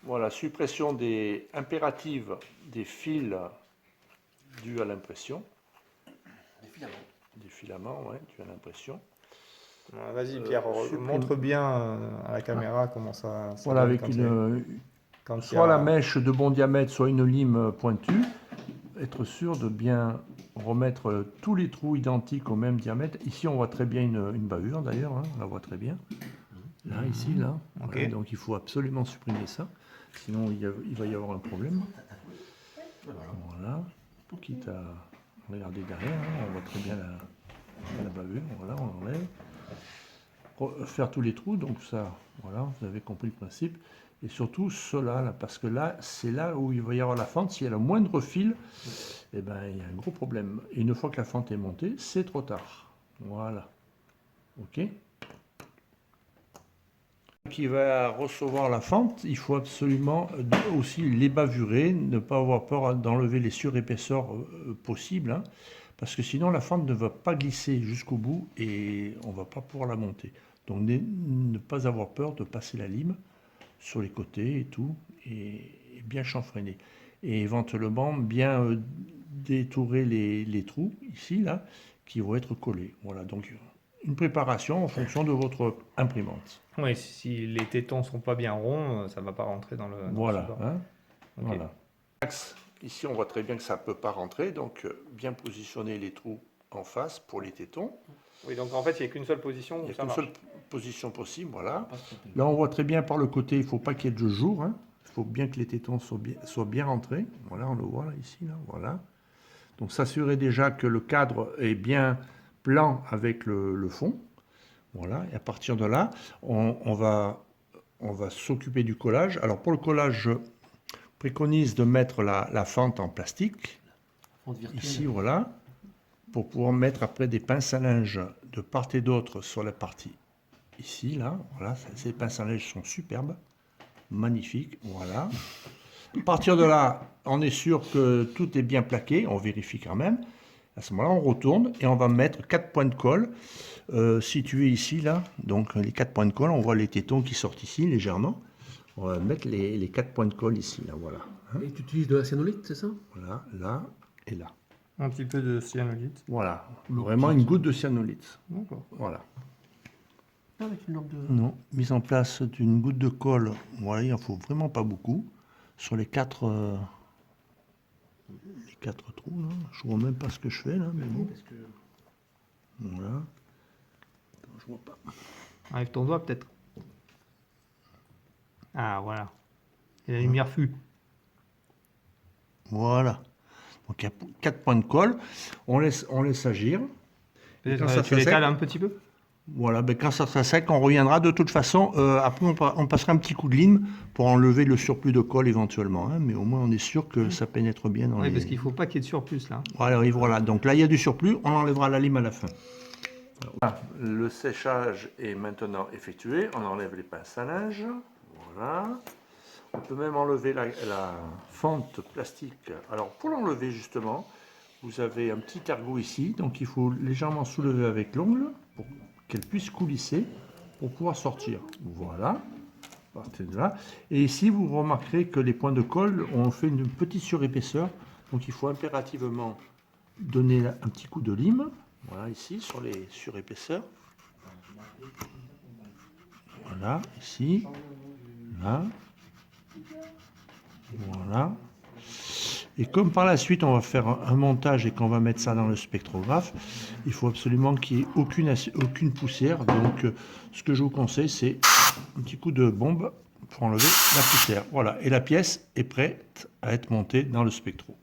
Voilà, suppression impérative des fils dus à l'impression. Des filaments. Des filaments, ouais, dus à l'impression. Vas-y Pierre, montre bien à la caméra comment ça Voilà, donne avec soit la mèche de bon diamètre, soit une lime pointue. Être sûr de bien remettre tous les trous identiques au même diamètre. Ici, on voit très bien une bavure d'ailleurs, hein, on la voit très bien. Là, ici, là. Ok. Voilà, donc il faut absolument supprimer ça, sinon il va y avoir un problème. Voilà, quitte à regarder derrière, hein, on voit très bien la bavure. Voilà, on enlève. Faire tous les trous, donc ça, voilà, vous avez compris le principe. Et surtout cela, là, parce que là, c'est là où il va y avoir la fente. S'il y a le moindre fil, eh ben, il y a un gros problème. Et une fois que la fente est montée, c'est trop tard. Voilà. OK. Qui va recevoir la fente, il faut absolument aussi les bavurer, ne pas avoir peur d'enlever les surépaisseurs possibles, hein, parce que sinon la fente ne va pas glisser jusqu'au bout et on ne va pas pouvoir la monter. Donc ne pas avoir peur de passer la lime sur les côtés et tout, et bien chanfreiner. Et éventuellement bien détourer les trous, ici, là, qui vont être collés. Voilà, donc une préparation en fonction de votre imprimante. Oui, si les tétons sont pas bien ronds, ça va pas rentrer dans le Voilà, support. hein, Ok. voilà. Ici, on voit très bien que ça ne peut pas rentrer, donc bien positionner les trous en face pour les tétons. Oui, donc en fait, il n'y a qu'une seule position Il où n'y a ça qu'une marche. seule position possible, voilà. Pas se tromper. Là, on voit très bien par le côté, il ne faut pas qu'il y ait de jour, hein. Il faut bien que les tétons soient bien rentrés. Voilà, on le voit là, ici, là, voilà. Donc, s'assurer déjà que le cadre est bien plan avec le fond. Voilà, et à partir de là, on va s'occuper du collage. Alors, pour le collage, je préconise de mettre la fente en plastique. Fente virtuelle. Ici, voilà, pour pouvoir mettre après des pinces à linge de part et d'autre sur la partie ici, là, voilà, ces pinces à linge sont superbes, magnifiques, voilà. À partir de là, on est sûr que tout est bien plaqué, on vérifie quand même. À ce moment-là, on retourne et on va mettre 4 points de colle situés ici, là. Donc les 4 points de colle, on voit les tétons qui sortent ici légèrement. On va mettre les 4 points de colle ici, là, voilà. Hein, Et tu utilises de la cyanolite, c'est ça? voilà, là et là. Un petit peu de cyanolite. Voilà, vraiment une goutte de cyanolite. D'accord. Voilà. Pas avec une lampe de... Non, mise en place d'une goutte de colle, voilà, il n'en faut vraiment pas beaucoup. Sur les quatre trous, là. Je vois même pas ce que je fais, là, mais bon. Parce que... Voilà. Attends, je vois pas. Avec ton doigt, peut-être. Ah, voilà. Et la lumière fut. Voilà. Donc il y a 4 points de colle. On laisse agir. Et quand ça Tu sera l'étales sec, un petit peu? voilà, ben quand ça sera sec, on reviendra. De toute façon, après on passera un petit coup de lime pour enlever le surplus de colle éventuellement, hein, mais au moins on est sûr que ça pénètre bien dans Oui, les... parce qu'il ne faut pas qu'il y ait de surplus, là. Voilà, et voilà, donc là il y a du surplus, on enlèvera la lime à la fin. Voilà. Le séchage est maintenant effectué, on enlève les pinces à linge, voilà. On peut même enlever la fente plastique. Alors pour l'enlever justement, vous avez un petit ergot ici, donc il faut légèrement soulever avec l'ongle pour qu'elle puisse coulisser pour pouvoir sortir. Voilà, partez de là. Et ici vous remarquerez que les points de colle ont fait une petite surépaisseur, donc il faut impérativement donner un petit coup de lime, voilà ici sur les surépaisseurs. Voilà, ici, là. Voilà. Et comme par la suite on va faire un montage et qu'on va mettre ça dans le spectrographe, il faut absolument qu'il n'y ait aucune poussière. Donc ce que je vous conseille, c'est un petit coup de bombe pour enlever la poussière. Voilà, et la pièce est prête à être montée dans le spectro.